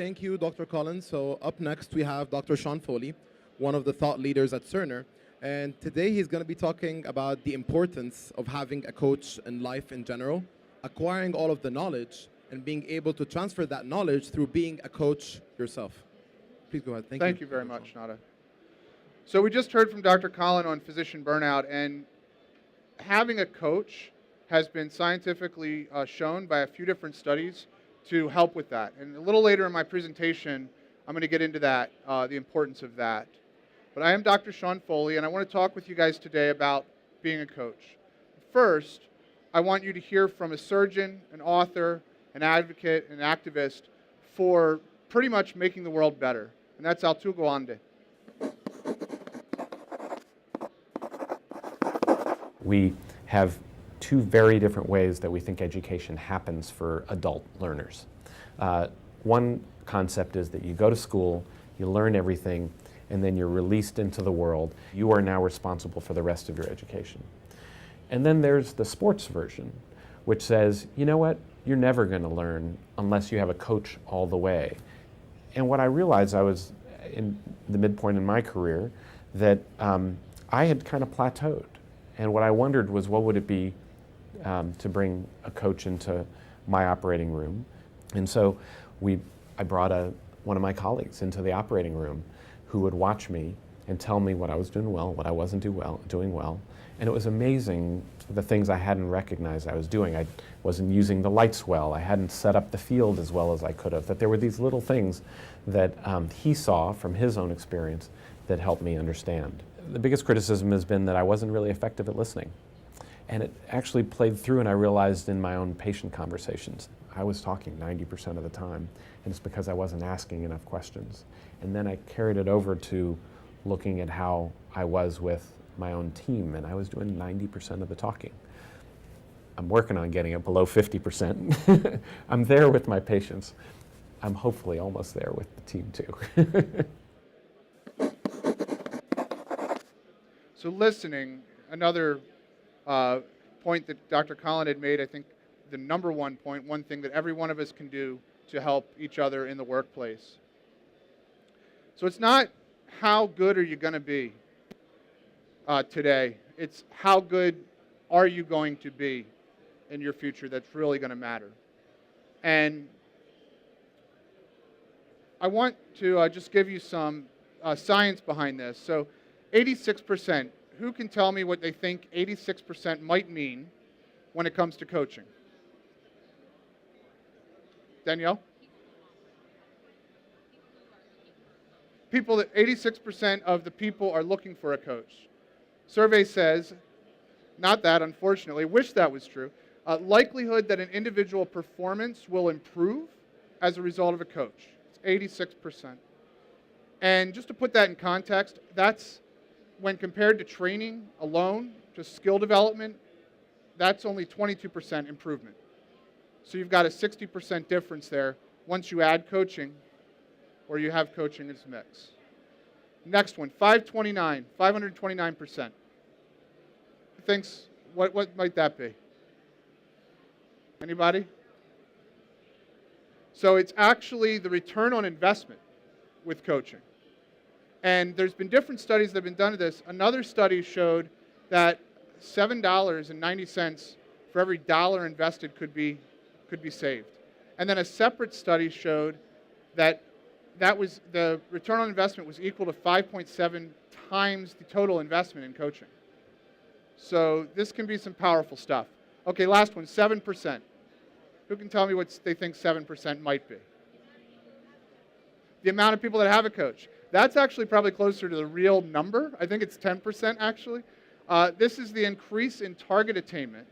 Thank you, Dr. Collins. So up next, we have Dr. Shawn Foley, one of the thought leaders at Cerner. And today he's going to be talking about the importance of having a coach in life in general, acquiring all of the knowledge, and being able to transfer that knowledge through being a coach yourself. Please go ahead. Thank you very much, Nada. So we just heard from Dr. Collin on physician burnout, and having a coach has been scientifically shown by a few different studies to help with that. And a little later in my presentation, I'm going to get into that, the importance of that. But I am Dr. Shawn Foley, and I want to talk with you guys today about being a coach. First, I want you to hear from a surgeon, an author, an advocate, an activist for pretty much making the world better. And that's Altugo Ande. We have two very different ways that we think education happens for adult learners. One concept is that you go to school, you learn everything, and then you're released into the world. You are now responsible for the rest of your education. And then there's the sports version, which says, you know what, you're never going to learn unless you have a coach all the way. And what I realized, I was in the midpoint in my career, that I had kind of plateaued. And what I wondered was, what would it be to bring a coach into my operating room? And so I brought one of my colleagues into the operating room who would watch me and tell me what I was doing well, what I wasn't doing well. And it was amazing, the things I hadn't recognized I was doing. I wasn't using the lights well. I hadn't set up the field as well as I could have. That there were these little things that he saw from his own experience that helped me understand. The biggest criticism has been that I wasn't really effective at listening. And it actually played through, and I realized in my own patient conversations, I was talking 90% of the time, and it's because I wasn't asking enough questions. And then I carried it over to looking at how I was with my own team, and I was doing 90% of the talking. I'm working on getting it below 50%. I'm there with my patients. I'm hopefully almost there with the team too. So listening, another point that Dr. Collin had made, I think the number one point, one thing that every one of us can do to help each other in the workplace. So it's not how good are you going to be today, it's how good are you going to be in your future that's really going to matter. And I want to just give you some science behind this. So 86%, who can tell me what they think 86% might mean when it comes to coaching? Danielle? People that 86% of the people are looking for a coach. Survey says, not that, unfortunately, wish that was true, likelihood that an individual performance will improve as a result of a coach. It's 86%. And just to put that in context, that's when compared to training alone, just skill development, that's only 22% improvement. So you've got a 60% difference there once you add coaching or you have coaching as a mix. Next one, 529%. Who thinks, what might that be? Anybody? So it's actually the return on investment with coaching. And there's been different studies that have been done to this. Another study showed that $7.90 for every dollar invested could be saved. And then a separate study showed that the return on investment was equal to 5.7 times the total investment in coaching. So this can be some powerful stuff. Okay, last one, 7%. Who can tell me what they think 7% might be? The amount of people that have a coach. That's actually probably closer to the real number. I think it's 10% actually. This is the increase in target attainment,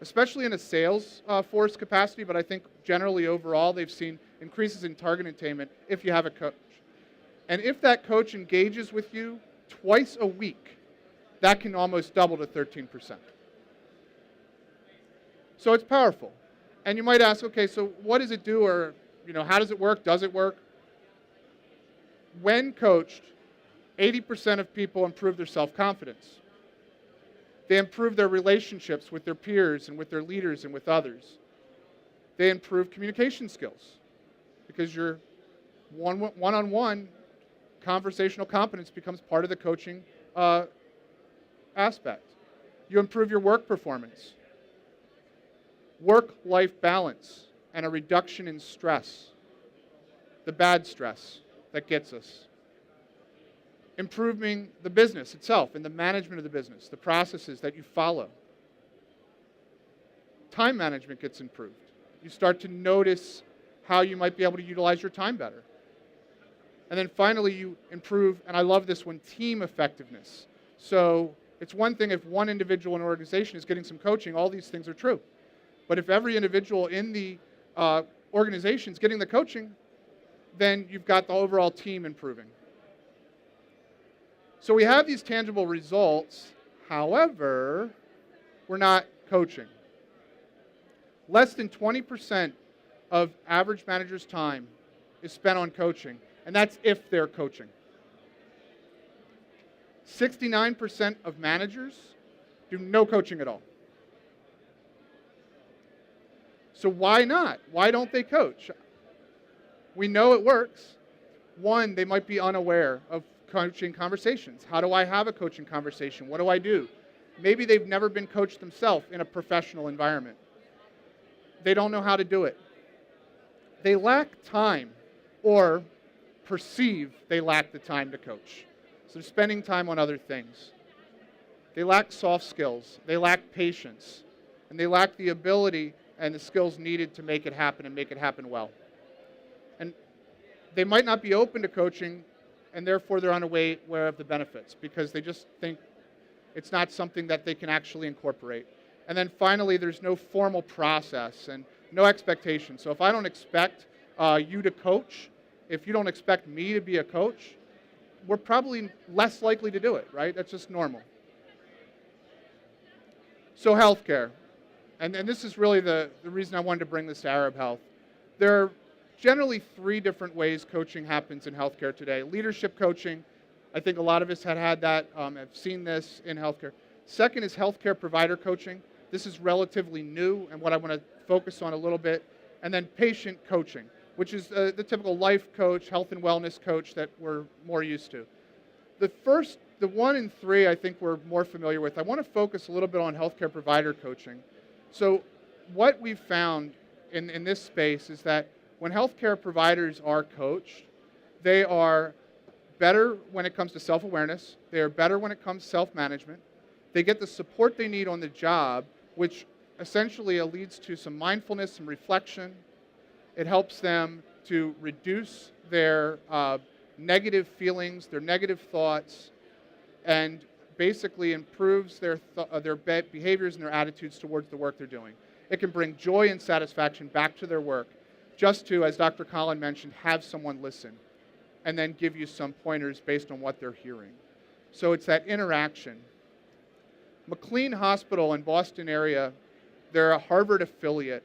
especially in a sales force capacity, but I think generally overall they've seen increases in target attainment if you have a coach. And if that coach engages with you twice a week, that can almost double to 13%. So it's powerful. And you might ask, okay, so what does it do, or how does it work? Does it work? When coached, 80% of people improve their self-confidence. They improve their relationships with their peers and with their leaders and with others. They improve communication skills because you're one-on-one conversational competence becomes part of the coaching aspect. You improve your work performance, work-life balance, and a reduction in stress, the bad stress that gets us. Improving the business itself and the management of the business, the processes that you follow. Time management gets improved. You start to notice how you might be able to utilize your time better. And then finally, you improve, and I love this one, team effectiveness. So it's one thing if one individual in an organization is getting some coaching, all these things are true. But if every individual in the organization is getting the coaching, then you've got the overall team improving. So we have these tangible results. However, we're not coaching. Less than 20% of average managers' time is spent on coaching, and that's if they're coaching. 69% of managers do no coaching at all. So why not? Why don't they coach? We know it works. One, they might be unaware of coaching conversations. How do I have a coaching conversation? What do I do? Maybe they've never been coached themselves in a professional environment. They don't know how to do it. They lack time or perceive they lack the time to coach. So they're spending time on other things. They lack soft skills. They lack patience. And they lack the ability and the skills needed to make it happen and make it happen well. And they might not be open to coaching, and therefore they're unaware of the benefits because they just think it's not something that they can actually incorporate. And then finally, there's no formal process and no expectation. So if I don't expect you to coach, if you don't expect me to be a coach, we're probably less likely to do it, right? That's just normal. So healthcare. And this is really the reason I wanted to bring this to Arab Health. There are generally 3 different ways coaching happens in healthcare today. Leadership coaching, I think a lot of us had that, have seen this in healthcare. Second is healthcare provider coaching. This is relatively new and what I want to focus on a little bit. And then patient coaching, which is the typical life coach, health and wellness coach that we're more used to. The 1 and 3 I think we're more familiar with. I want to focus a little bit on healthcare provider coaching. So what we've found in this space is that when healthcare providers are coached, they are better when it comes to self-awareness. They are better when it comes to self-management. They get the support they need on the job, which essentially leads to some mindfulness, some reflection. It helps them to reduce their negative feelings, their negative thoughts, and basically improves their behaviors and their attitudes towards the work they're doing. It can bring joy and satisfaction back to their work, just to, as Dr. Collin mentioned, have someone listen and then give you some pointers based on what they're hearing. So it's that interaction. McLean Hospital in Boston area, they're a Harvard affiliate,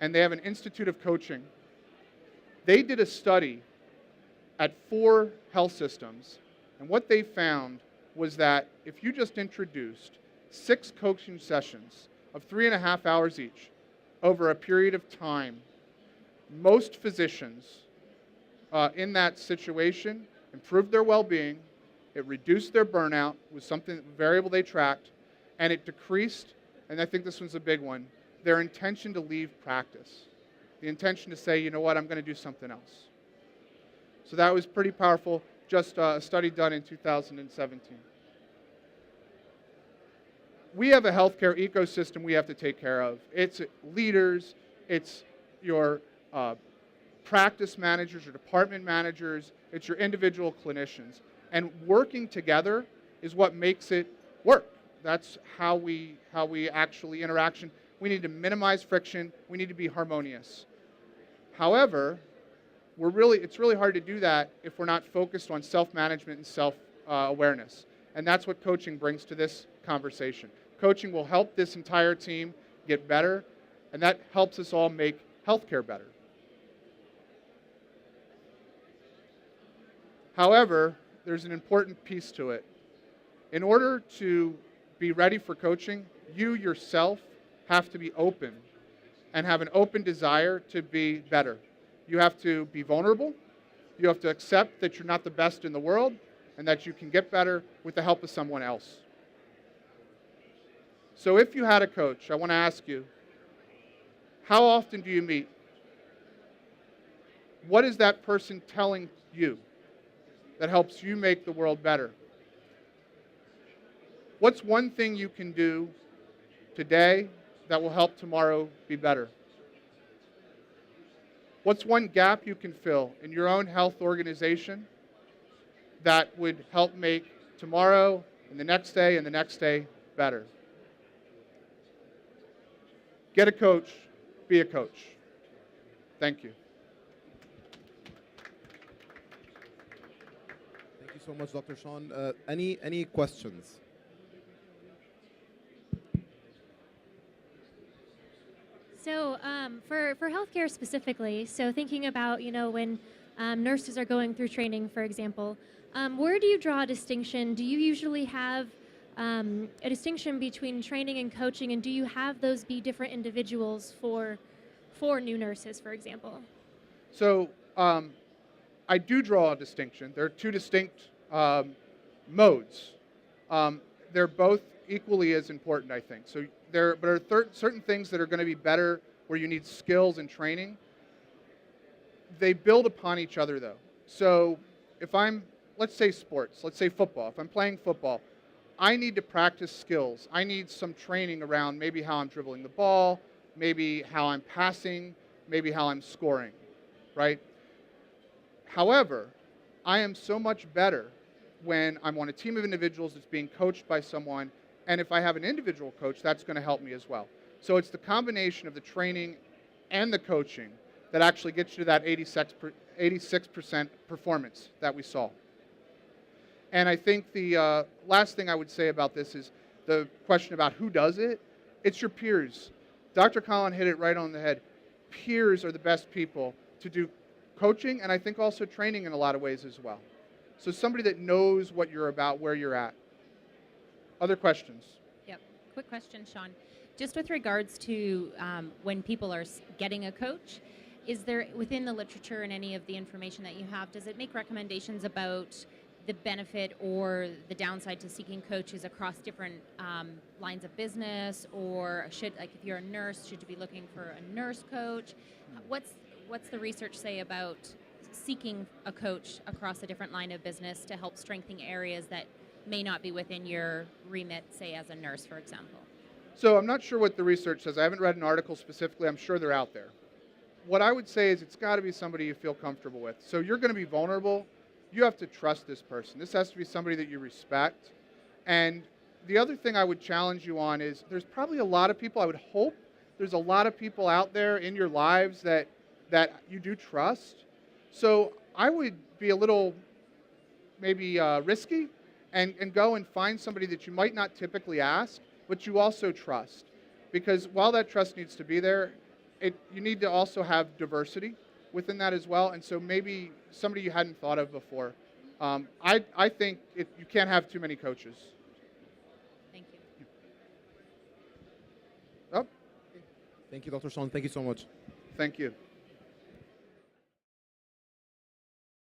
and they have an Institute of Coaching. They did a study at 4 health systems, and what they found was that if you just introduced 6 coaching sessions of 3.5 hours each over a period of time, most physicians in that situation improved their well-being, it reduced their burnout, was something variable they tracked, and it decreased, and I think this one's a big one, their intention to leave practice. The intention to say, you know what, I'm going to do something else. So that was pretty powerful, just a study done in 2017. We have a healthcare ecosystem we have to take care of. It's leaders, it's your practice managers or department managers, it's your individual clinicians. And working together is what makes it work. That's how we actually interaction. We need to minimize friction. We need to be harmonious. However, it's really hard to do that if we're not focused on self-management and self-awareness. And that's what coaching brings to this conversation. Coaching will help this entire team get better, and that helps us all make healthcare better. However, there's an important piece to it. In order to be ready for coaching, you yourself have to be open and have an open desire to be better. You have to be vulnerable. You have to accept that you're not the best in the world and that you can get better with the help of someone else. So if you had a coach, I want to ask you, how often do you meet? What is that person telling you that helps you make the world better? What's one thing you can do today that will help tomorrow be better? What's one gap you can fill in your own health organization that would help make tomorrow and the next day and the next day better? Get a coach, be a coach. Thank you. Thank you so much, Dr. Shawn. Any questions? So for healthcare specifically, so thinking about, when nurses are going through training, for example, where do you draw a distinction? Do you usually have a distinction between training and coaching, and do you have those be different individuals for new nurses, for example? So I do draw a distinction. There are two distinct modes. They're both equally as important, I think. So there are certain things that are going to be better where you need skills and training. They build upon each other, though. So if let's say sports, let's say football. If I'm playing football, I need to practice skills. I need some training around maybe how I'm dribbling the ball, maybe how I'm passing, maybe how I'm scoring, right? However, I am so much better when I'm on a team of individuals that's being coached by someone, and if I have an individual coach, that's going to help me as well. So it's the combination of the training and the coaching that actually gets you to that 86% performance that we saw. And I think the last thing I would say about this is the question about who does it. It's your peers. Dr. Collin hit it right on the head. Peers are the best people to do coaching, and I think also training in a lot of ways as well. So somebody that knows what you're about, where you're at. Other questions? Yep. Quick question, Shawn. Just with regards to when people are getting a coach, is there, within the literature and any of the information that you have, does it make recommendations about the benefit or the downside to seeking coaches across different lines of business, or if you're a nurse, should you be looking for a nurse coach? What's the research say about seeking a coach across a different line of business to help strengthen areas that may not be within your remit, say as a nurse, for example? So I'm not sure what the research says. I haven't read an article specifically. I'm sure they're out there. What I would say is it's got to be somebody you feel comfortable with. So you're going to be vulnerable. You have to trust this person. This has to be somebody that you respect. And the other thing I would challenge you on is there's probably a lot of people, I would hope there's a lot of people out there in your lives that you do trust. So I would be a little maybe risky and go and find somebody that you might not typically ask, but you also trust. Because while that trust needs to be there, you need to also have diversity within that as well. And so maybe somebody you hadn't thought of before. I think you can't have too many coaches. Thank you. Oh, Thank you, Dr. Shawn. Thank you so much. thank you.